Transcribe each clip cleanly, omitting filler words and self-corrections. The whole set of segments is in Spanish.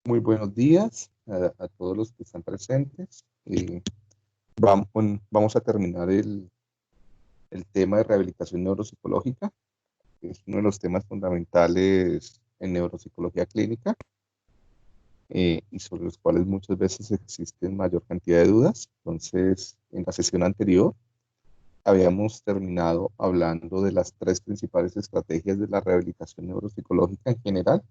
Muy buenos días a todos los que están presentes. Vamos a terminar el tema de rehabilitación neuropsicológica, que es uno de los temas fundamentales en neuropsicología clínica y sobre los cuales muchas veces existen mayor cantidad de dudas. Entonces, en la sesión anterior habíamos terminado hablando de las tres principales estrategias de la rehabilitación neuropsicológica en general.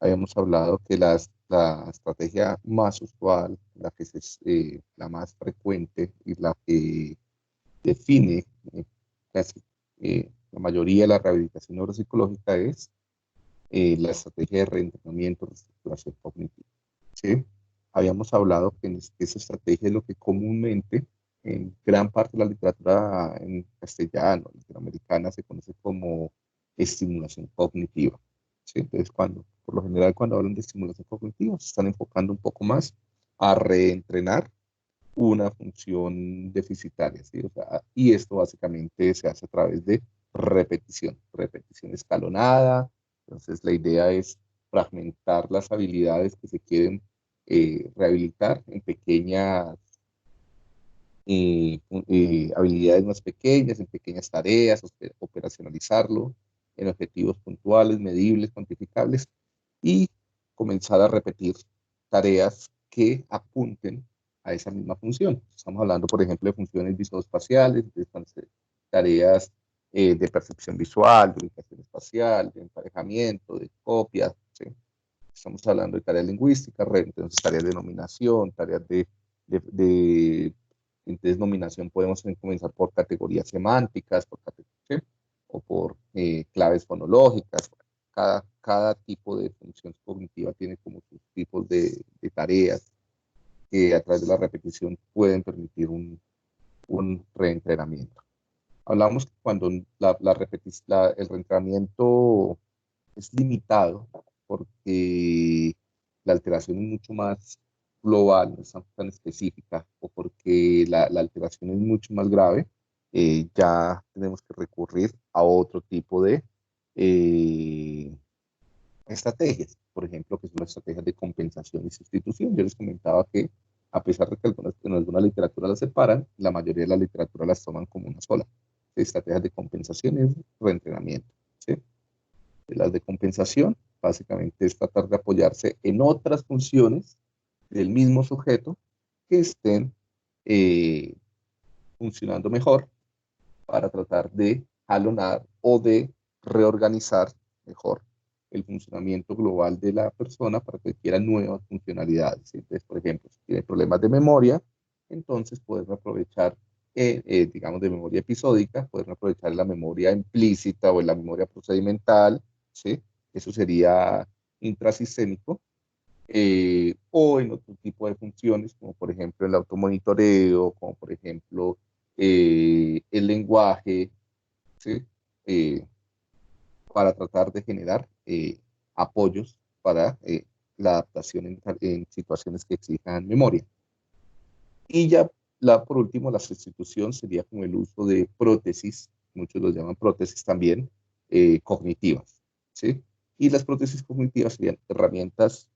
Habíamos hablado que la estrategia más usual, la más frecuente y la que define casi la mayoría de la rehabilitación neuropsicológica es la estrategia de reentrenamiento, reestructuración cognitiva. ¿Sí? Habíamos hablado que esa estrategia es lo que comúnmente en gran parte de la literatura en castellano, latinoamericana, se conoce como estimulación cognitiva. ¿Sí? Entonces, por lo general, cuando hablan de estimulación cognitiva, se están enfocando un poco más a reentrenar una función deficitaria. ¿Sí? O sea, y esto básicamente se hace a través de repetición escalonada. Entonces, la idea es fragmentar las habilidades que se quieren rehabilitar en pequeñas habilidades más pequeñas, en pequeñas tareas, operacionalizarlo en objetivos puntuales, medibles, cuantificables y comenzar a repetir tareas que apunten a esa misma función. Estamos hablando, por ejemplo, de funciones visoespaciales, de tareas de percepción visual, de ubicación espacial, de emparejamiento, de copias, ¿sí? Estamos hablando de tareas lingüísticas, entonces tareas de nominación, tareas de entonces nominación podemos comenzar por categorías semánticas, ¿sí? O por claves fonológicas. Cada tipo de función cognitiva tiene como sus tipos de tareas que a través de la repetición pueden permitir un reentrenamiento. Hablamos que cuando el reentrenamiento es limitado porque la alteración es mucho más global, no es tan específica, o porque la alteración es mucho más grave, ya tenemos que recurrir a otro tipo de eh, estrategias, por ejemplo, que son las estrategias de compensación y sustitución. Yo les comentaba que a pesar de que en alguna literatura las separan, la mayoría de la literatura las toman como una sola. Estrategias de compensación y reentrenamiento. ¿Sí? Las de compensación básicamente es tratar de apoyarse en otras funciones del mismo sujeto que estén eh, funcionando mejor para tratar de jalonar o de reorganizar mejor el funcionamiento global de la persona para que adquiera nuevas funcionalidades. Entonces, por ejemplo, si tiene problemas de memoria, entonces pueden aprovechar, digamos, de memoria episódica, pueden aprovechar la memoria implícita o la memoria procedimental, ¿sí? Eso sería intrasistémico, o en otro tipo de funciones, como por ejemplo el automonitoreo, como por ejemplo el lenguaje, ¿sí? Eh, para tratar de generar apoyos para la adaptación en situaciones que exijan memoria. Y ya, por último, la sustitución sería como el uso de prótesis, muchos los llaman prótesis también, cognitivas, ¿sí? Y las prótesis cognitivas serían herramientas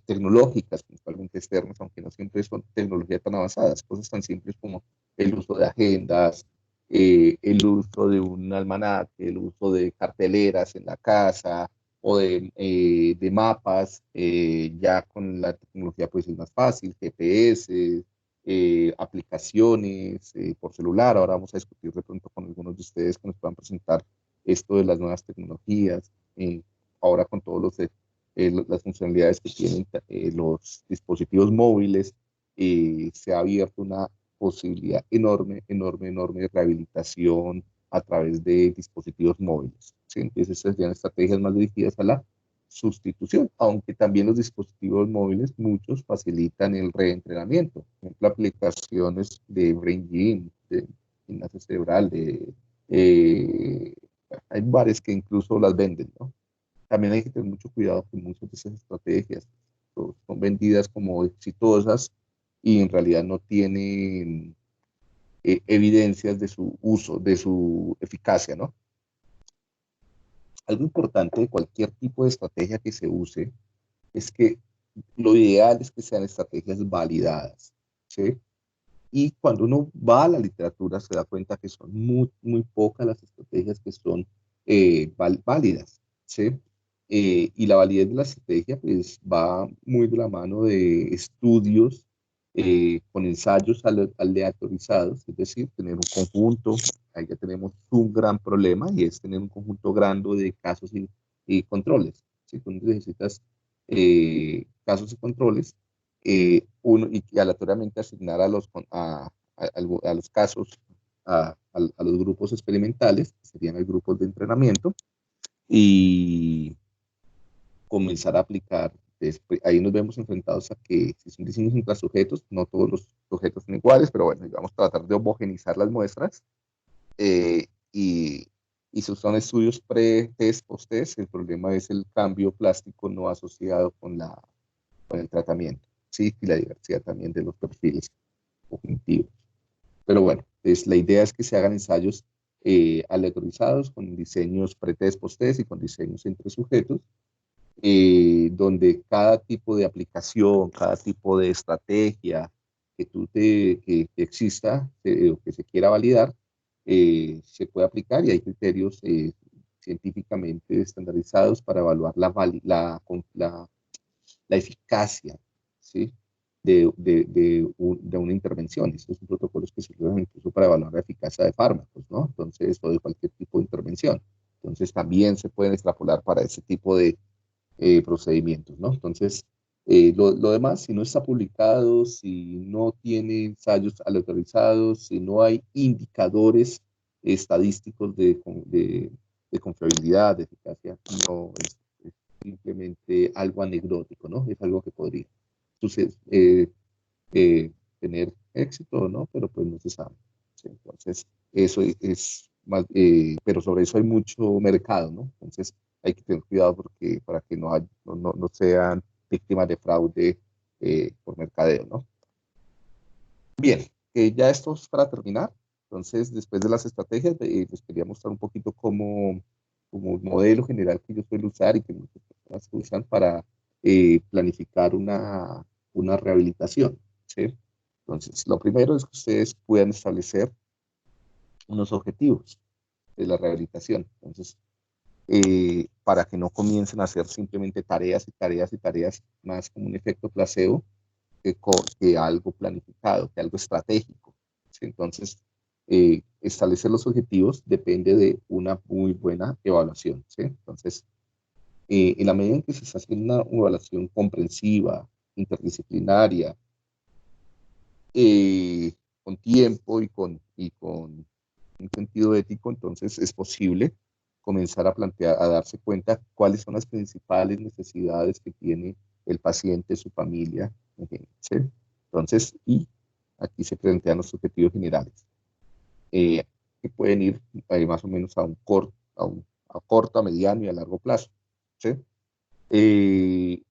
tecnológicas, principalmente externas, aunque no siempre son tecnologías tan avanzadas, cosas tan simples como el uso de agendas, el uso de un almanaque, el uso de carteleras en la casa o de mapas, ya con la tecnología pues es más fácil, GPS, aplicaciones por celular. Ahora vamos a discutir de pronto con algunos de ustedes que nos puedan presentar esto de las nuevas tecnologías, ahora con todos las funcionalidades que tienen los dispositivos móviles, se ha abierto una posibilidad enorme, enorme, enorme de rehabilitación a través de dispositivos móviles. ¿Sí? Entonces, estas serían estrategias más dirigidas a la sustitución, aunque también los dispositivos móviles, muchos facilitan el reentrenamiento. Por ejemplo, aplicaciones de Brain Gym, de gimnasio cerebral, eh, hay varias que incluso las venden, ¿no? También hay que tener mucho cuidado con muchas de esas estrategias. Son vendidas como exitosas y en realidad no tienen evidencias de su uso, de su eficacia, ¿no? Algo importante de cualquier tipo de estrategia que se use es que lo ideal es que sean estrategias validadas, ¿sí? Y cuando uno va a la literatura se da cuenta que son muy pocas las estrategias que son válidas, ¿sí? Y la validez de la estrategia pues va muy de la mano de estudios con ensayos aleatorizados, es decir, tener un conjunto, ahí ya tenemos un gran problema y es tener un conjunto grande de casos y controles. Si tú necesitas casos y controles, uno, y aleatoriamente asignar a los casos a los grupos experimentales, que serían los grupos de entrenamiento, y comenzar a aplicar. Después, ahí nos vemos enfrentados a que si son diseños intrasujetos, no todos los sujetos son iguales, pero bueno, vamos a tratar de homogenizar las muestras. eh, y, y si son estudios pre-test, post-test, el problema es el cambio plástico no asociado con el tratamiento, ¿sí? Y la diversidad también de los perfiles cognitivos. Pero bueno, la idea es que se hagan ensayos aleatorizados con diseños pre-test, post-test y con diseños entre sujetos, donde cada tipo de aplicación, cada tipo de estrategia que exista o que se quiera validar, se puede aplicar y hay criterios científicamente estandarizados para evaluar la eficacia, ¿sí? de una intervención. Estos son protocolos que sirven incluso para evaluar la eficacia de fármacos, ¿no? Entonces, o de cualquier tipo de intervención. Entonces, también se pueden extrapolar para ese tipo de procedimientos, ¿no? Entonces, lo demás, si no está publicado, si no tiene ensayos aleatorizados, si no hay indicadores estadísticos de confiabilidad, de eficacia, no es simplemente algo anecdótico, ¿no? Es algo que podría suceder, tener éxito, ¿no? Pero pues no se sabe. ¿Sí? Entonces, eso es más, pero sobre eso hay mucho mercado, ¿no? Entonces, hay que tener cuidado porque, para que no sean víctimas de fraude por mercadeo, ¿no? Bien, ya esto es para terminar. Entonces, después de las estrategias, les quería mostrar un poquito como un modelo general que yo suelo usar y que muchas personas usan para planificar una rehabilitación, ¿sí? Entonces, lo primero es que ustedes puedan establecer unos objetivos de la rehabilitación. Entonces, para que no comiencen a hacer simplemente tareas y tareas y tareas, más como un efecto placebo que algo planificado, que algo estratégico. ¿Sí? Entonces, establecer los objetivos depende de una muy buena evaluación. ¿Sí? Entonces, en la medida en que se está haciendo una evaluación comprensiva, interdisciplinaria, con tiempo y con un sentido ético, entonces es posible comenzar a plantear, a darse cuenta cuáles son las principales necesidades que tiene el paciente, su familia, ¿sí? Entonces, y aquí se plantean los objetivos generales, eh, que pueden ir más o menos a corto, a mediano y a largo plazo, ¿sí?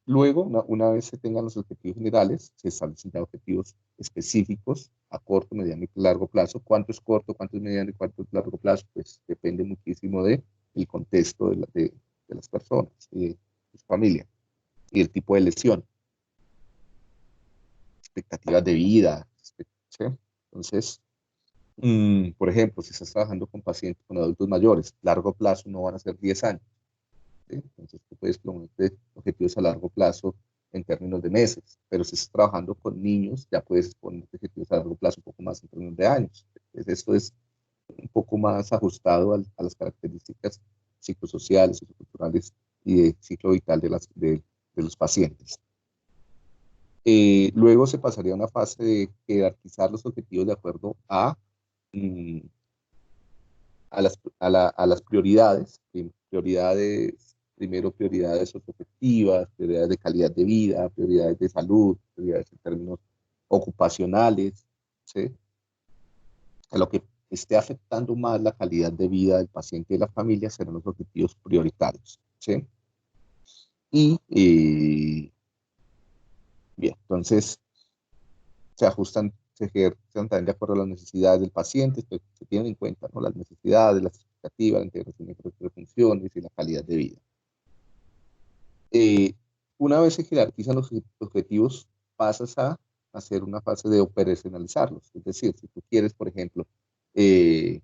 Luego, una vez se tengan los objetivos generales, se establecen ya objetivos específicos a corto, mediano y largo plazo. ¿Cuánto es corto, cuánto es mediano y cuánto es largo plazo? Pues depende muchísimo del contexto de las personas y de su familia y el tipo de lesión, expectativas de vida. ¿Sí? Entonces, por ejemplo, si estás trabajando con pacientes, con adultos mayores, largo plazo no van a ser 10 años. ¿Sí? Entonces, tú puedes ponerte objetivos a largo plazo en términos de meses, pero si estás trabajando con niños, ya puedes poner objetivos a largo plazo un poco más en términos de años. Entonces, esto es un poco más ajustado a las características psicosociales, socioculturales y de ciclo vital de los pacientes. Luego se pasaría a una fase de jerarquizar los objetivos de acuerdo mm, a las prioridades, primero prioridades objetivas, prioridades de calidad de vida, prioridades de salud, prioridades en términos ocupacionales, ¿sí? A lo que esté afectando más la calidad de vida del paciente y de la familia serán los objetivos prioritarios, ¿sí? Y, bien, entonces se ejerzan también de acuerdo a las necesidades del paciente, esto se tienen en cuenta, ¿no? Las necesidades, las expectativas, la integración de funciones y la calidad de vida. Eh, una vez se jerarquizan los objetivos, pasas a hacer una fase de operacionalizarlos. Es decir, si tú quieres, por ejemplo, eh,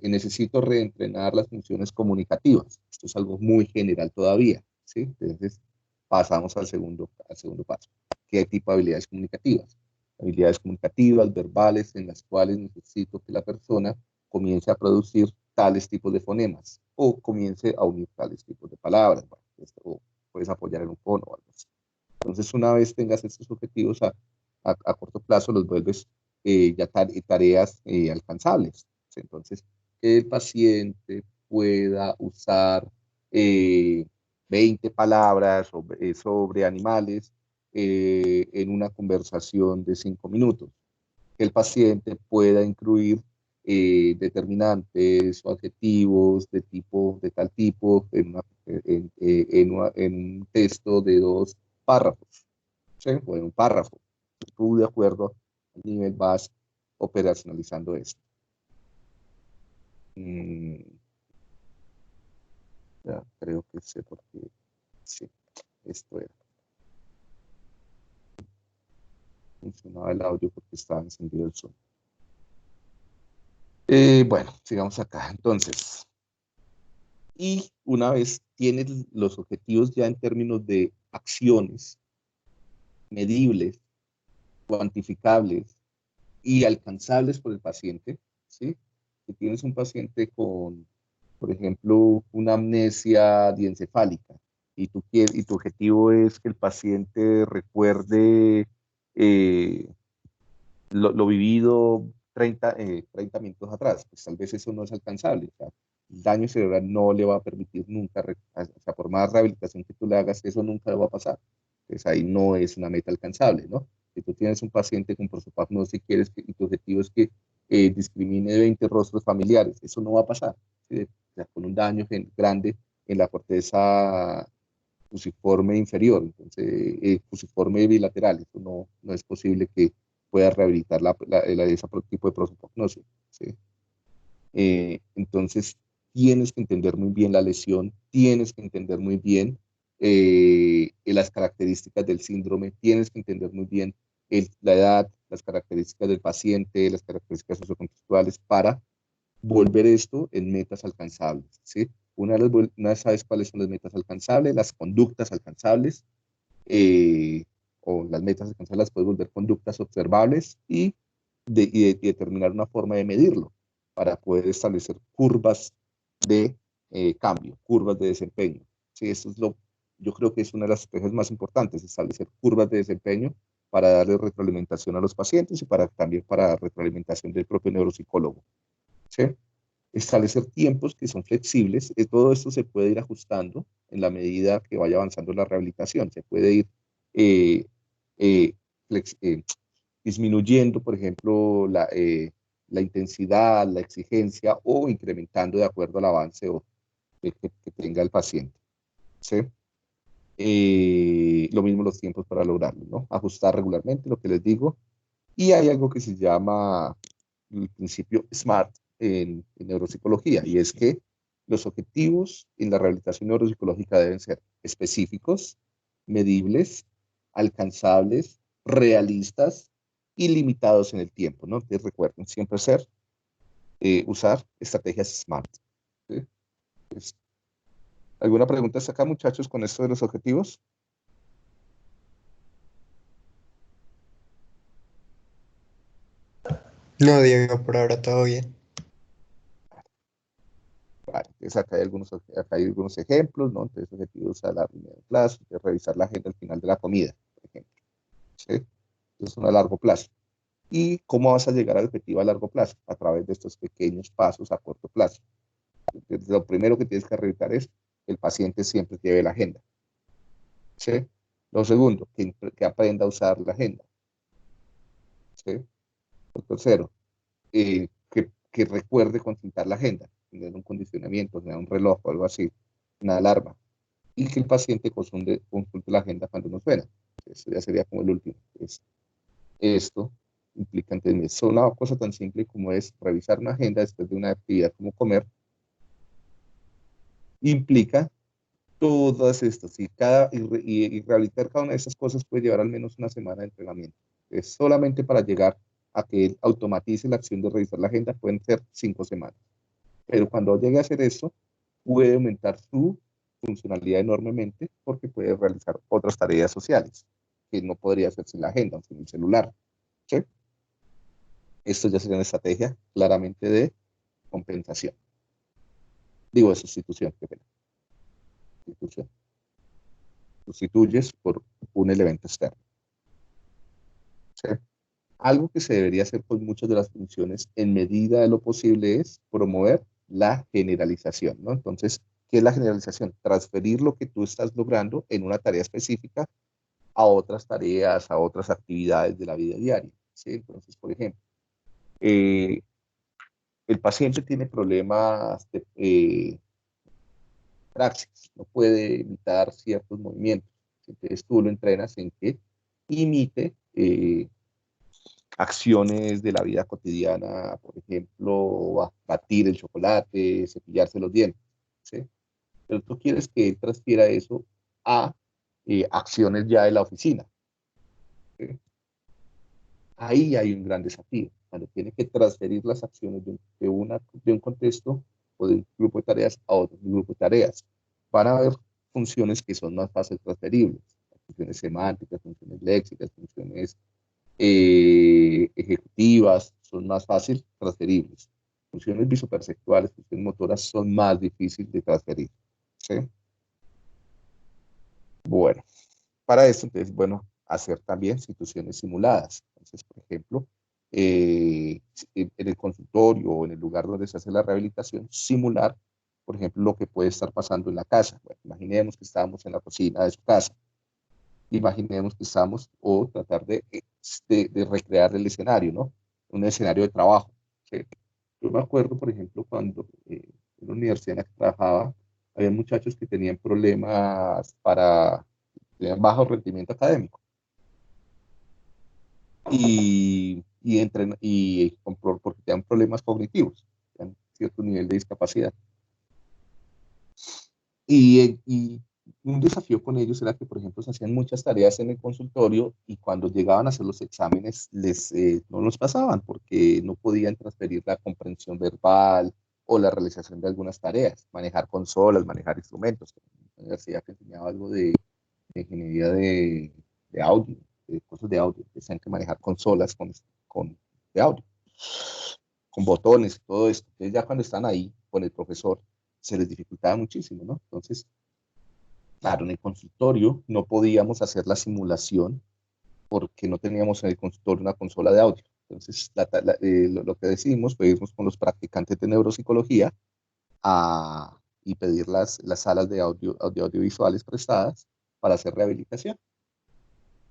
necesito reentrenar las funciones comunicativas. Esto es algo muy general todavía, ¿sí? Entonces, pasamos al segundo paso. ¿Qué tipo de habilidades comunicativas? Habilidades comunicativas, verbales, en las cuales necesito que la persona comience a producir tales tipos de fonemas o comience a unir tales tipos de palabras, bueno, o puedes apoyar en un fono o algo así. Entonces, una vez tengas estos objetivos a corto plazo, los vuelves ya tareas alcanzables. Entonces, que el paciente pueda usar eh, 20 palabras sobre animales en una conversación de 5 minutos. Que el paciente pueda incluir determinantes o adjetivos de tal tipo en un texto de 2 párrafos, ¿sí? O en un párrafo. Tú de acuerdo al nivel vas operacionalizando esto. Ya, creo que sé por qué. Sí, esto era. Funcionaba el audio porque estaba encendido el Zoom. Bueno, sigamos acá. Entonces, y una vez tienes los objetivos ya en términos de acciones medibles, cuantificables y alcanzables por el paciente, ¿sí? Si tienes un paciente con, por ejemplo, una amnesia diencefálica y tu objetivo es que el paciente recuerde lo vivido 30 minutos atrás, pues tal vez eso no es alcanzable. O sea, el daño cerebral no le va a permitir nunca, o sea, por más rehabilitación que tú le hagas, eso nunca le va a pasar. Pues ahí no es una meta alcanzable, ¿no? Si tú tienes un paciente con prosopagnosia y quieres y tu objetivo es que discrimine 20 rostros familiares, eso no va a pasar. ¿Sí? O sea, con un daño grande en la corteza fusiforme inferior, entonces fusiforme bilateral, eso no es posible que pueda rehabilitar ese tipo de prosopagnosia, ¿sí? Entonces, tienes que entender muy bien la lesión, tienes que entender muy bien las características del síndrome, tienes que entender muy bien la edad, las características del paciente, las características sociocontextuales para volver esto en metas alcanzables, ¿sí? Una vez sabes cuáles son las metas alcanzables, las conductas alcanzables, eh, o las metas alcanzables las puedes volver conductas observables y determinar una forma de medirlo para poder establecer curvas de cambio, curvas de desempeño. Sí, yo creo que es una de las estrategias más importantes, establecer curvas de desempeño para darle retroalimentación a los pacientes y también para retroalimentación del propio neuropsicólogo. ¿Sí? Establecer tiempos que son flexibles, todo esto se puede ir ajustando en la medida que vaya avanzando la rehabilitación, se puede ir eh, eh, flex, disminuyendo, por ejemplo, la intensidad, la exigencia o incrementando de acuerdo al avance que tenga el paciente. ¿Sí? Lo mismo los tiempos para lograrlo, ¿no? Ajustar regularmente, lo que les digo. Y hay algo que se llama el principio SMART en neuropsicología, y es que los objetivos en la rehabilitación neuropsicológica deben ser específicos, medibles, alcanzables, realistas y limitados en el tiempo, ¿no? Entonces recuerden siempre usar estrategias SMART. ¿Sí? Pues, ¿alguna pregunta hasta acá, muchachos, con esto de los objetivos? No, Diego, por ahora todo bien. Vale, entonces acá hay algunos ejemplos, ¿no? Entonces, objetivos a largo y medio plazo, revisar la agenda al final de la comida, por ejemplo. ¿Sí? Entonces, son a largo plazo. ¿Y cómo vas a llegar al objetivo a largo plazo? A través de estos pequeños pasos a corto plazo. Entonces, lo primero que tienes que revisar es que el paciente siempre lleve la agenda. ¿Sí? Lo segundo, que aprenda a usar la agenda. ¿Sí? Lo tercero, que recuerde consultar la agenda, tener un condicionamiento, tener un reloj o algo así, una alarma, y que el paciente consulte la agenda cuando no suena. Eso ya sería como el último. Es esto. implica entonces una cosa tan simple como es revisar una agenda después de una actividad como comer, implica todas estas y rehabilitar cada una de estas cosas puede llevar al menos una semana de entrenamiento. Es solamente para llegar a que él automatice la acción de revisar la agenda pueden ser 5 semanas. Pero cuando llegue a hacer eso, puede aumentar su funcionalidad enormemente porque puede realizar otras tareas sociales que no podría hacer sin la agenda o sin el celular. ¿Sí? Esto ya sería una estrategia claramente de compensación. Digo, de sustitución, qué pena. Sustitución. Sustituyes por un elemento externo. ¿Sí? Algo que se debería hacer con muchas de las funciones en medida de lo posible es promover la generalización, ¿no? Entonces, ¿qué es la generalización? Transferir lo que tú estás logrando en una tarea específica a otras tareas, a otras actividades de la vida diaria, ¿sí? Entonces, por ejemplo, eh, el paciente tiene problemas de praxis, no puede imitar ciertos movimientos. Entonces, tú lo entrenas en que imite acciones de la vida cotidiana, por ejemplo, batir el chocolate, cepillarse los dientes, ¿sí? Pero tú quieres que él transfiera eso a acciones ya de la oficina, ¿sí? Ahí hay un gran desafío, cuando tiene que transferir las acciones de un contexto o de un grupo de tareas a otro grupo de tareas. Van a haber funciones que son más fáciles transferibles, funciones semánticas, funciones léxicas, funciones ejecutivas son más fáciles transferibles. Funciones visoperceptuales, funciones motoras son más difíciles de transferir. ¿Sí? Bueno, para esto, entonces, bueno, hacer también situaciones simuladas. Entonces, por ejemplo, en el consultorio o en el lugar donde se hace la rehabilitación, simular, por ejemplo, lo que puede estar pasando en la casa. Bueno, imaginemos que estamos en la cocina de su casa. Imaginemos que estamos, o tratar de recrear el escenario, ¿no? Un escenario de trabajo. ¿Sí? Yo me acuerdo, por ejemplo, cuando en la universidad en la que trabajaba, había muchachos que tenían problemas tenían bajo rendimiento académico porque tenían problemas cognitivos, tenían cierto nivel de discapacidad. Y un desafío con ellos era que, por ejemplo, se hacían muchas tareas en el consultorio y cuando llegaban a hacer los exámenes no los pasaban porque no podían transferir la comprensión verbal o la realización de algunas tareas, manejar consolas, manejar instrumentos. La universidad que enseñaba algo de ingeniería de audio, de cosas de audio, decían que manejar consolas de audio, con botones y todo esto. Entonces ya cuando están ahí con el profesor, se les dificultaba muchísimo, ¿no? Entonces, claro, en el consultorio no podíamos hacer la simulación porque no teníamos en el consultorio una consola de audio. Entonces, lo que decidimos fue irnos con los practicantes de neuropsicología y pedir las salas de audiovisuales prestadas para hacer rehabilitación.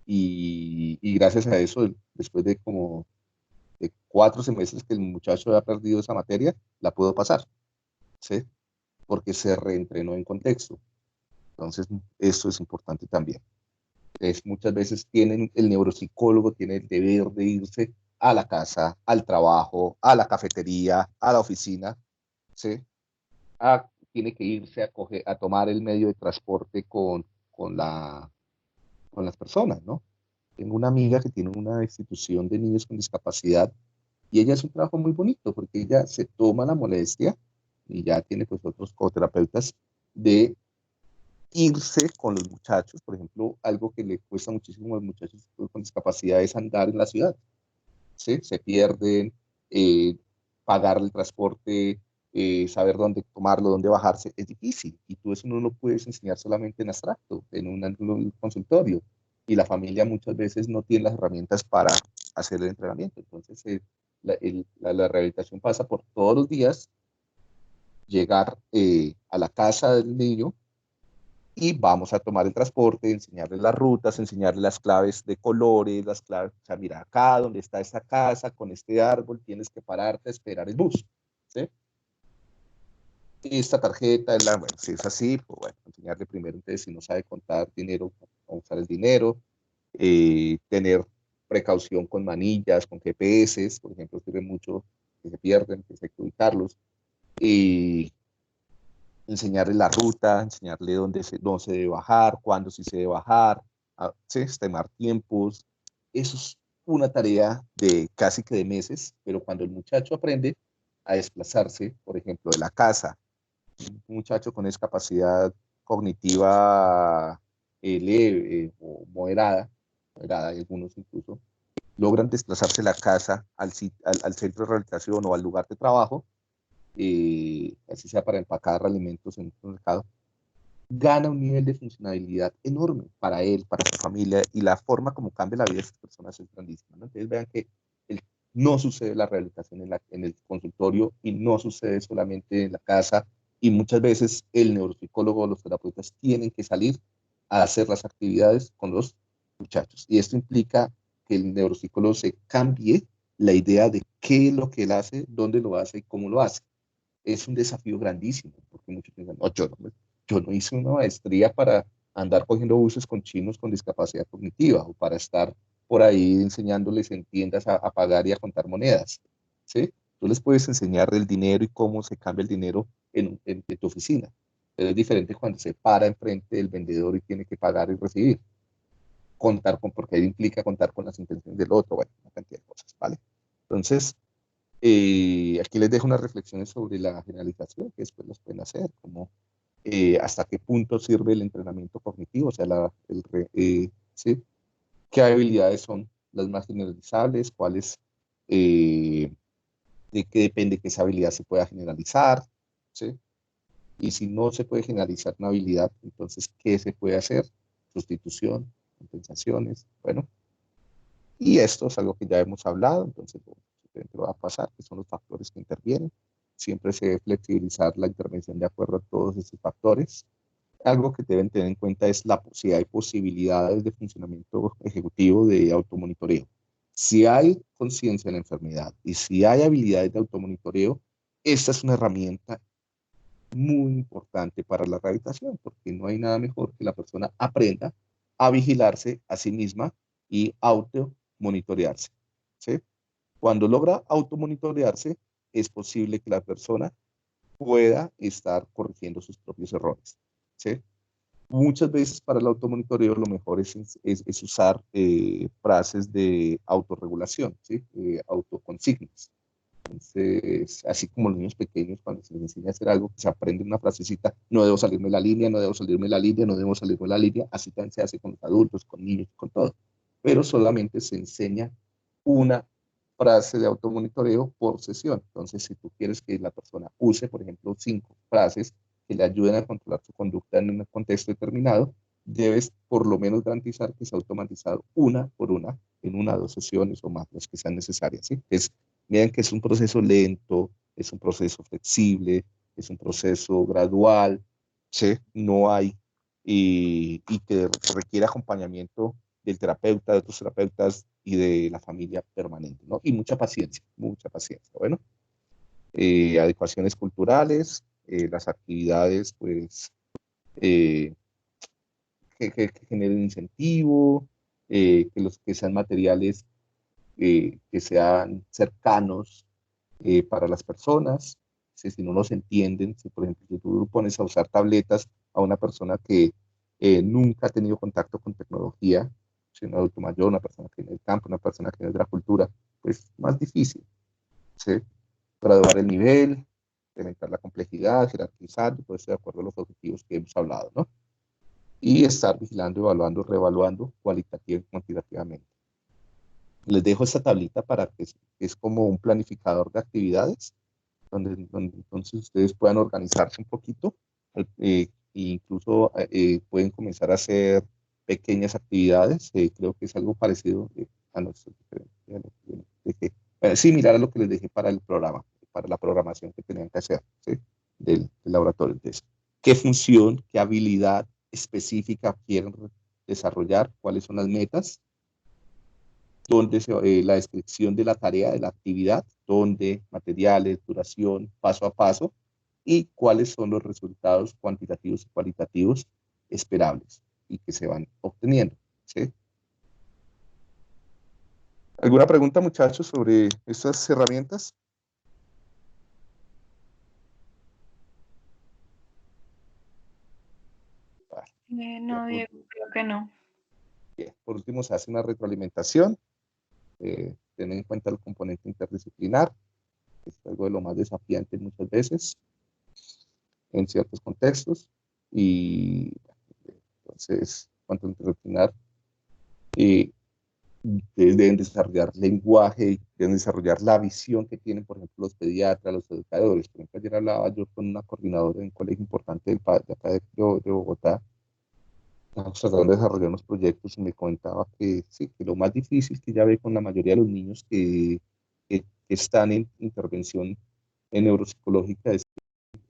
Y gracias a eso, después de como de 4 semestres que el muchacho había perdido esa materia, la pudo pasar, ¿sí? Porque se reentrenó en contexto. Entonces, esto es importante también. Muchas veces el neuropsicólogo tiene el deber de irse a la casa, al trabajo, a la cafetería, a la oficina, ¿sí? Tiene que irse a tomar el medio de transporte con las personas, ¿no? Tengo una amiga que tiene una institución de niños con discapacidad y ella hace un trabajo muy bonito porque ella se toma la molestia y ya tiene pues otros coterapeutas de irse con los muchachos. Por ejemplo, algo que le cuesta muchísimo a los muchachos con discapacidad es andar en la ciudad. ¿Sí? Se pierden, eh, pagar el transporte, saber dónde tomarlo, dónde bajarse, es difícil. Y tú eso no lo puedes enseñar solamente en abstracto, en un consultorio. Y la familia muchas veces no tiene las herramientas para hacer el entrenamiento. Entonces, la rehabilitación pasa por todos los días llegar a la casa del niño y vamos a tomar el transporte, enseñarle las rutas, enseñarle las claves de colores, las claves, o sea, mira, acá donde está esta casa, con este árbol, tienes que pararte a esperar el bus, ¿sí? Y esta tarjeta, bueno, si es así, pues bueno, enseñarle primero, entonces, si no sabe contar dinero, a usar el dinero, tener precaución con manillas, con GPS, por ejemplo, sirve mucho que se pierden, que hay que ubicarlos, y enseñarle la ruta, enseñarle dónde se debe bajar, cuándo sí se debe bajar, ¿sí? Estimar tiempos. Eso es una tarea de casi que de meses, pero cuando el muchacho aprende a desplazarse, por ejemplo, de la casa, un muchacho con discapacidad cognitiva leve o moderada, algunos incluso, logran desplazarse de la casa al centro de rehabilitación o al lugar de trabajo, así sea para empacar alimentos en un mercado, gana un nivel de funcionalidad enorme para él, para su familia, y la forma como cambia la vida de estas personas es grandísima, ¿no? Entonces vean que no sucede la rehabilitación en el consultorio y no sucede solamente en la casa, y muchas veces el neuropsicólogo o los terapeutas tienen que salir a hacer las actividades con los muchachos. Y esto implica que el neuropsicólogo se cambie la idea de qué es lo que él hace, dónde lo hace y cómo lo hace. Es un desafío grandísimo, porque muchos piensan, no, yo no hice una maestría para andar cogiendo buses con chinos con discapacidad cognitiva o para estar por ahí enseñándoles en tiendas a pagar y a contar monedas, ¿sí? Tú les puedes enseñar el dinero y cómo se cambia el dinero en tu oficina, pero es diferente cuando se para enfrente del vendedor y tiene que pagar y recibir, porque ahí implica contar con las intenciones del otro, bueno, una cantidad de cosas, ¿vale? Entonces, aquí les dejo unas reflexiones sobre la generalización, que después las pueden hacer, como hasta qué punto sirve el entrenamiento cognitivo, o sea, ¿sí? ¿Qué habilidades son las más generalizables? ¿Cuáles, de qué depende que esa habilidad se pueda generalizar? ¿Sí? Y si no se puede generalizar una habilidad, entonces, ¿qué se puede hacer? Sustitución, compensaciones, bueno. Y esto es algo que ya hemos hablado, entonces lo va a pasar, que son los factores que intervienen. Siempre se debe flexibilizar la intervención de acuerdo a todos estos factores. Algo que deben tener en cuenta es la si hay posibilidades de funcionamiento ejecutivo de automonitoreo. Si hay conciencia de la enfermedad y si hay habilidades de automonitoreo, esta es una herramienta muy importante para la rehabilitación, porque no hay nada mejor que la persona aprenda a vigilarse a sí misma y automonitorearse, ¿sí? Cuando logra automonitorearse, es posible que la persona pueda estar corrigiendo sus propios errores, ¿sí? Muchas veces para el automonitoreo lo mejor es usar frases de autorregulación, ¿sí? Autoconsignas. Entonces, así como los niños pequeños, cuando se les enseña a hacer algo, se aprende una frasecita, no debo salirme de la línea, no debo salirme de la línea, no debo salirme de la línea, así también se hace con los adultos, con niños, con todo. Pero solamente se enseña una frase de automonitoreo por sesión. Entonces, si tú quieres que la persona use, por ejemplo, 5 frases que le ayuden a controlar su conducta en un contexto determinado, debes por lo menos garantizar que sea automatizado una por una en 1 o 2 sesiones o más, las que sean necesarias, ¿sí? Miren que es un proceso lento, es un proceso flexible, es un proceso gradual, ¿sí? No hay, y que requiere acompañamiento del terapeuta, de otros terapeutas y de la familia permanente, ¿no? Y mucha paciencia, mucha paciencia. Bueno, adecuaciones culturales, las actividades, pues, eh, que generen incentivo, que sean materiales que sean cercanos para las personas. Si no los entienden, si por ejemplo si tú pones a usar tabletas a una persona que nunca ha tenido contacto con tecnología, si un adulto mayor, una persona que viene del campo, una persona que viene de la cultura, pues más difícil, ¿sí? Graduar el nivel, incrementar la complejidad, jerarquizar, todo esto de acuerdo a los objetivos que hemos hablado, ¿no? Y estar vigilando, evaluando, reevaluando cualitativa y cuantitativamente. Les dejo esta tablita para que es como un planificador de actividades, donde entonces ustedes puedan organizarse un poquito, e incluso pueden comenzar a hacer pequeñas actividades. Creo que es algo parecido a nuestro, similar a lo que les dejé para el programa, para la programación que tenían que hacer, ¿sí? Del laboratorio. Entonces, ¿qué función, qué habilidad específica quieren desarrollar? ¿Cuáles son las metas? La descripción de la tarea, de la actividad, dónde, materiales, duración, paso a paso, y cuáles son los resultados cuantitativos y cualitativos esperables y que se van obteniendo, ¿sí? ¿Alguna pregunta, muchachos, sobre estas herramientas? Vale, ya No, Diego, creo que no. bien. Por último, se hace una retroalimentación. Tener en cuenta el componente interdisciplinar, que es algo de lo más desafiante muchas veces en ciertos contextos. Y entonces, cuanto a interdisciplinar, eh, deben desarrollar lenguaje, deben desarrollar la visión que tienen, por ejemplo, los pediatras, los educadores. Por ejemplo, ayer hablaba yo con una coordinadora de un colegio importante de acá de Bogotá. Estamos tratando de desarrollar unos proyectos y me comentaba que, sí, que lo más difícil que ya ve con la mayoría de los niños que están en intervención en neuropsicológica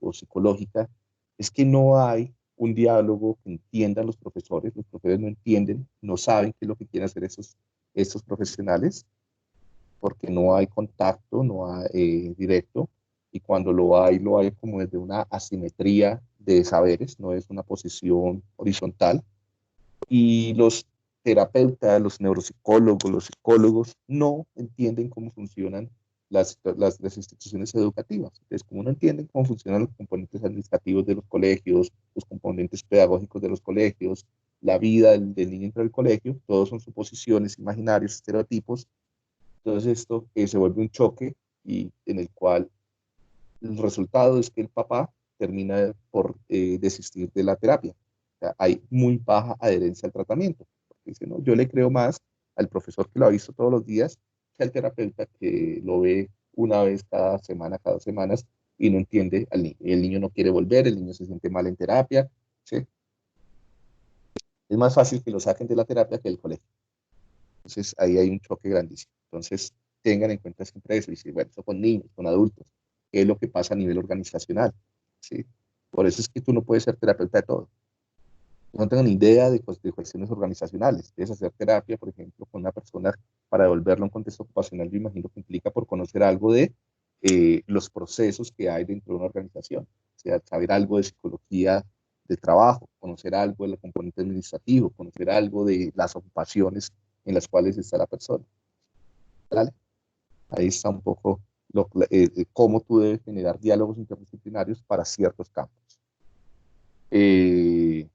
o psicológica es que no hay un diálogo que entiendan los profesores no entienden, no saben qué es lo que quieren hacer esos profesionales, porque no hay contacto, no hay directo, y cuando lo hay como desde una asimetría de saberes, no es una posición horizontal, y los terapeutas, los neuropsicólogos, los psicólogos no entienden cómo funcionan las instituciones educativas. Entonces, como no entienden cómo funcionan los componentes administrativos de los colegios, los componentes pedagógicos de los colegios, la vida del niño dentro del colegio, todos son suposiciones, imaginarios, estereotipos. Entonces esto se vuelve un choque y en el cual el resultado es que el papá termina por desistir de la terapia. O sea, hay muy baja adherencia al tratamiento. Porque dice, no, yo le creo más al profesor que lo ha visto todos los días que al terapeuta que lo ve una vez cada semana, cada 2 semanas y no entiende al niño. Y el niño no quiere volver, el niño se siente mal en terapia. ¿Sí? Es más fácil que lo saquen de la terapia que del colegio. Entonces ahí hay un choque grandísimo. Entonces tengan en cuenta siempre eso. Y si, bueno, eso con niños, con adultos, qué es lo que pasa a nivel organizacional. ¿Sí? Por eso es que tú no puedes ser terapeuta de todo. No tengo ni idea de cuestiones organizacionales. Debes hacer terapia, por ejemplo, con una persona para devolverlo a un contexto ocupacional. Yo imagino que implica por conocer algo de los procesos que hay dentro de una organización. O sea, saber algo de psicología del trabajo, conocer algo del componente administrativo, conocer algo de las ocupaciones en las cuales está la persona. ¿Vale? Ahí está un poco cómo tú debes generar diálogos interdisciplinarios para ciertos campos. Eh,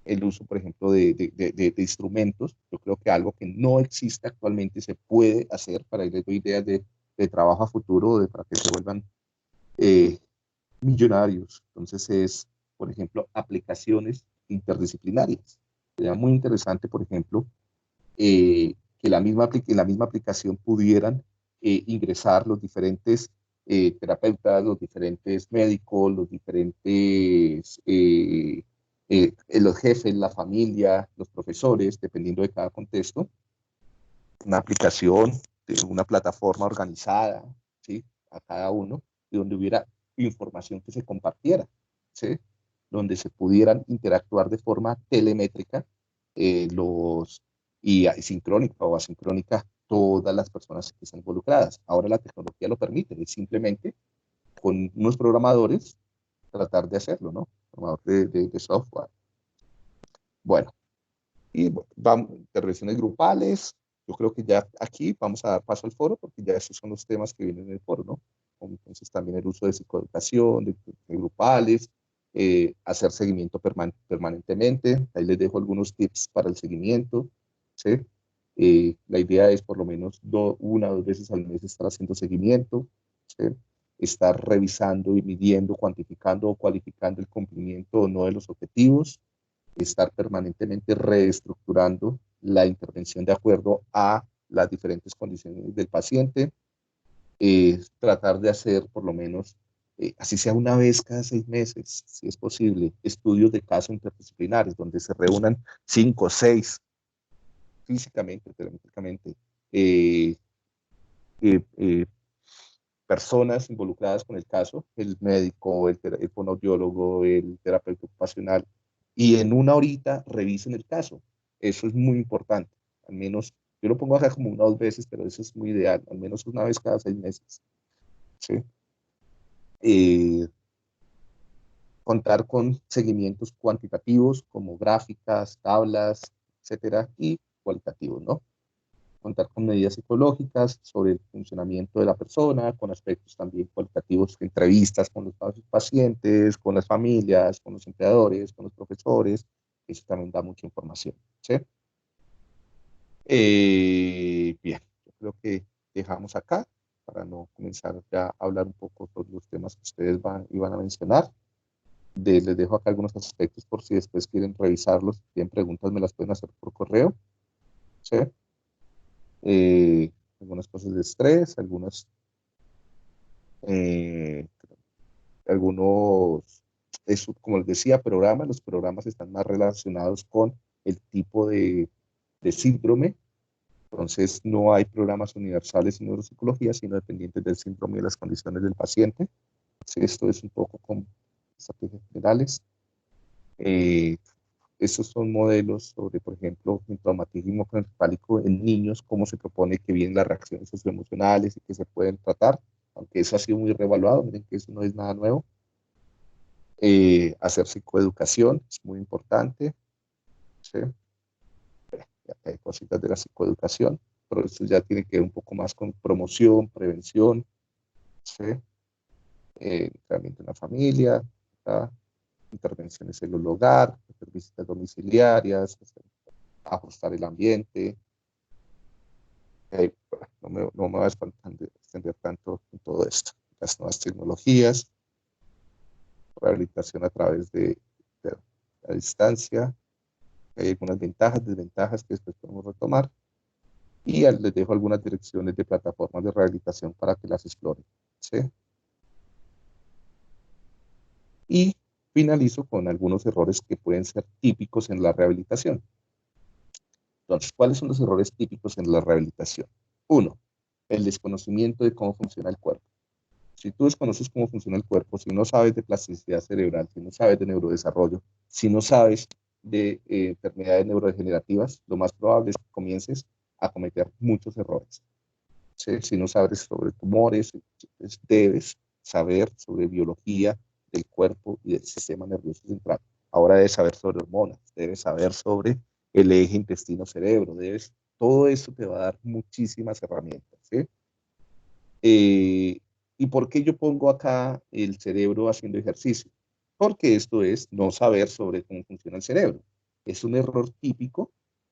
el uso, por ejemplo, de instrumentos. Yo creo que algo que no existe actualmente se puede hacer para ir doy ideas de trabajo a futuro, para que se vuelvan eh, millonarios. Entonces es, por ejemplo, aplicaciones interdisciplinarias. Sería muy interesante, por ejemplo, que en la misma aplicación pudieran ingresar los diferentes terapeutas, los diferentes médicos, los diferentes los jefes, la familia, los profesores, dependiendo de cada contexto, una aplicación, una plataforma organizada, ¿sí? A cada uno, y donde hubiera información que se compartiera, ¿sí? Donde se pudieran interactuar de forma telemétrica y sincrónica o asincrónica todas las personas que están involucradas. Ahora la tecnología lo permite, es simplemente con unos programadores tratar de hacerlo, ¿no? Programador de software. Bueno, y vamos, intervenciones grupales. Yo creo que ya aquí vamos a dar paso al foro porque ya esos son los temas que vienen en el foro, ¿no? Entonces también el uso de psicoeducación, de grupales, hacer seguimiento permanentemente. Ahí les dejo algunos tips para el seguimiento, ¿sí? La idea es por lo menos una o dos veces al mes estar haciendo seguimiento, ¿sí? Estar revisando y midiendo, cuantificando o cualificando el cumplimiento o no de los objetivos, estar permanentemente reestructurando la intervención de acuerdo a las diferentes condiciones del paciente, tratar de hacer por lo menos, así sea una vez cada 6 meses, si es posible, estudios de casos interdisciplinares donde se reúnan 5 o 6 físicamente, telemétricamente, eh, eh, eh, personas involucradas con el caso, el médico, el fonoaudiólogo, el terapeuta ocupacional, y en una horita revisen el caso. Eso es muy importante. Al menos, yo lo pongo acá como una o dos veces, pero eso es muy ideal, al menos una vez cada 6 meses. ¿Sí? Eh, contar con seguimientos cuantitativos como gráficas, tablas, etcétera, y cualitativos, ¿no? contar con medidas psicológicas sobre el funcionamiento de la persona, con aspectos también cualitativos, entrevistas con los pacientes, con las familias, con los empleadores, con los profesores. Eso también da mucha información, ¿sí? Bien, yo creo que dejamos acá para no comenzar ya a hablar un poco sobre los temas que ustedes iban a mencionar. Les dejo acá algunos aspectos por si después quieren revisarlos, si tienen preguntas me las pueden hacer por correo, ¿sí? Algunas cosas de estrés, eh, algunos, eso, como les decía, programas. Los programas están más relacionados con el tipo de síndrome. Entonces, no hay programas universales en neuropsicología, sino dependientes del síndrome y de las condiciones del paciente. Sí, esto es un poco con estrategias generales. Eh, Estos son modelos sobre, por ejemplo, el traumatismo craneoencefálico en niños, cómo se propone que vienen las reacciones socioemocionales y que se pueden tratar, aunque eso ha sido muy reevaluado, miren que eso no es nada nuevo. Hacer psicoeducación es muy importante, ¿sí? Hay cositas de la psicoeducación, pero esto ya tiene que ver un poco más con promoción, prevención, ¿sí? Entrenamiento en la familia, ¿tá? Intervenciones en el hogar, hacer visitas domiciliarias, ajustar el ambiente. No me voy a extender tanto en todo esto. Las nuevas tecnologías, rehabilitación a través de la distancia. Hay algunas ventajas, desventajas que después podemos retomar. Y les dejo algunas direcciones de plataformas de rehabilitación para que las exploren, ¿sí? Y finalizo con algunos errores que pueden ser típicos en la rehabilitación. Entonces, ¿cuáles son los errores típicos en la rehabilitación? Uno, el desconocimiento de cómo funciona el cuerpo. Si tú desconoces cómo funciona el cuerpo, si no sabes de plasticidad cerebral, si no sabes de neurodesarrollo, si no sabes de enfermedades neurodegenerativas, lo más probable es que comiences a cometer muchos errores. ¿Sí? Si no sabes sobre tumores, debes saber sobre biología del cuerpo y del sistema nervioso central. Ahora debes saber sobre hormonas, debes saber sobre el eje intestino-cerebro, todo eso te va a dar muchísimas herramientas, ¿sí? ¿Y por qué yo pongo acá el cerebro haciendo ejercicio? Porque esto es no saber sobre cómo funciona el cerebro. Es un error típico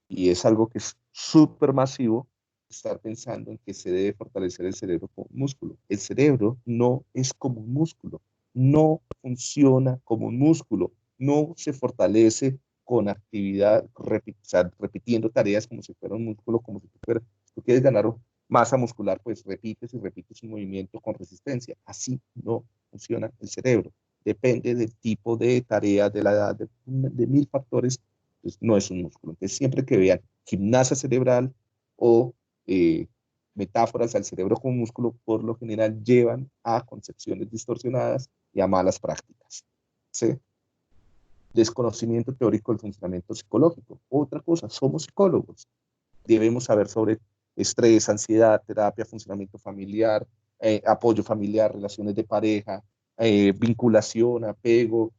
y es algo que es súper masivo estar pensando en que se debe fortalecer el cerebro como un músculo. El cerebro no es como un músculo, no funciona como un músculo, no se fortalece con actividad, repitiendo tareas como si fuera un músculo, como si tú quieres ganar masa muscular, pues repites y repites un movimiento con resistencia. Así no funciona el cerebro. Depende del tipo de tarea, de la edad, de mil factores. Pues no es un músculo. Entonces, siempre que vean gimnasia cerebral o eh, metáforas al cerebro como músculo, por lo general llevan a concepciones distorsionadas y a malas prácticas. ¿Sí? Desconocimiento teórico del funcionamiento psicológico. Otra cosa, somos psicólogos. Debemos saber sobre estrés, ansiedad, terapia, funcionamiento familiar, apoyo familiar, relaciones de pareja, vinculación, apego,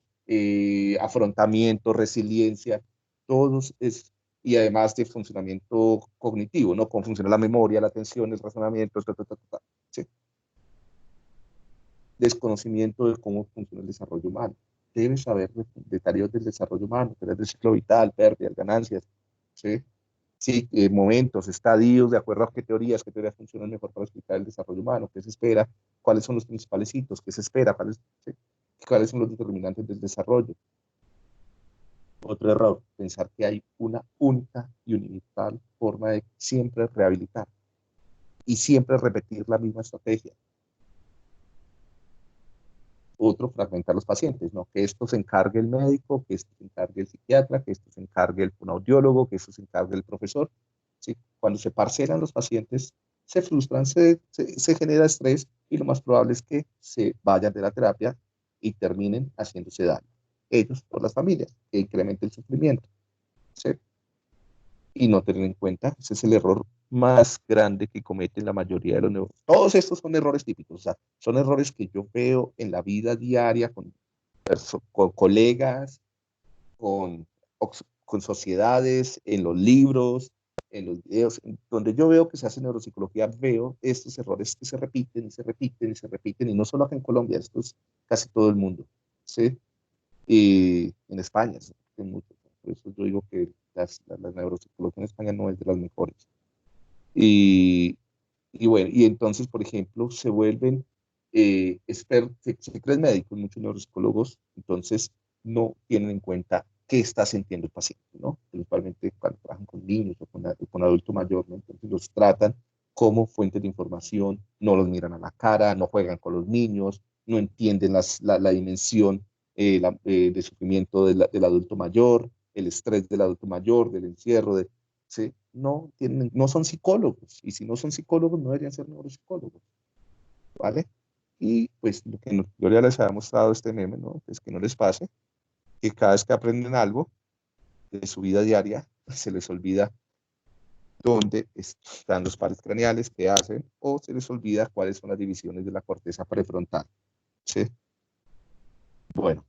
afrontamiento, resiliencia, todos es, y además de funcionamiento cognitivo, ¿no? Cómo funciona la memoria, la atención, el razonamiento, ¿sí? Desconocimiento de cómo funciona el desarrollo humano. Debes saber detalles del desarrollo humano, tener del ciclo vital, pérdidas, ganancias, ¿sí? Sí, momentos, estadios, de acuerdo a qué teorías funcionan mejor para explicar el desarrollo humano, qué se espera, cuáles son los principales hitos, qué se espera, sí, cuáles son los determinantes del desarrollo. Otro error, pensar que hay una única y universal forma de siempre rehabilitar y siempre repetir la misma estrategia. Otro, fragmentar los pacientes, ¿no? Que esto se encargue el médico, que esto se encargue el psiquiatra, que esto se encargue el fonoaudiólogo, que esto se encargue el profesor. ¿Sí? Cuando se parcelan los pacientes, se frustran, se genera estrés y lo más probable es que se vayan de la terapia y terminen haciéndose daño. Ellos por las familias, que incrementa el sufrimiento. ¿Sí? Y no tener en cuenta, ese es el error más grande que cometen la mayoría de los neurólogos. Todos estos son errores típicos, o sea, son errores que yo veo en la vida diaria con colegas, con, con sociedades, en los libros, en los videos, donde yo veo que se hace neuropsicología, veo estos errores que se repiten y se repiten y se repiten, y no solo acá en Colombia, esto es casi todo el mundo, ¿sí? Y en España, ¿sí? En mucho. Por eso yo digo que la neuropsicología en España no es de las mejores. Y, y bueno, y entonces, por ejemplo, se vuelven expertos, se creen médicos, muchos neuropsicólogos, entonces no tienen en cuenta qué está sintiendo el paciente, ¿no? Principalmente cuando trabajan con niños o con adulto mayor, ¿no? Entonces los tratan como fuente de información, no los miran a la cara, no juegan con los niños, no entienden la dimensión de sufrimiento del adulto mayor, el estrés del adulto mayor, del encierro, ¿sí? No, tienen, no son psicólogos, y si no son psicólogos, no deberían ser neuropsicólogos, ¿vale? Y pues lo que yo ya les había mostrado este meme, ¿no? Es que no les pase, que cada vez que aprenden algo de su vida diaria, se les olvida dónde están los pares craneales, qué hacen, o se les olvida cuáles son las divisiones de la corteza prefrontal, ¿sí? Bueno,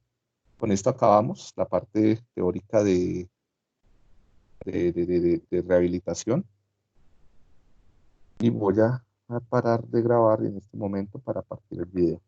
con esto acabamos la parte teórica de rehabilitación, y voy a parar de grabar en este momento para partir el video.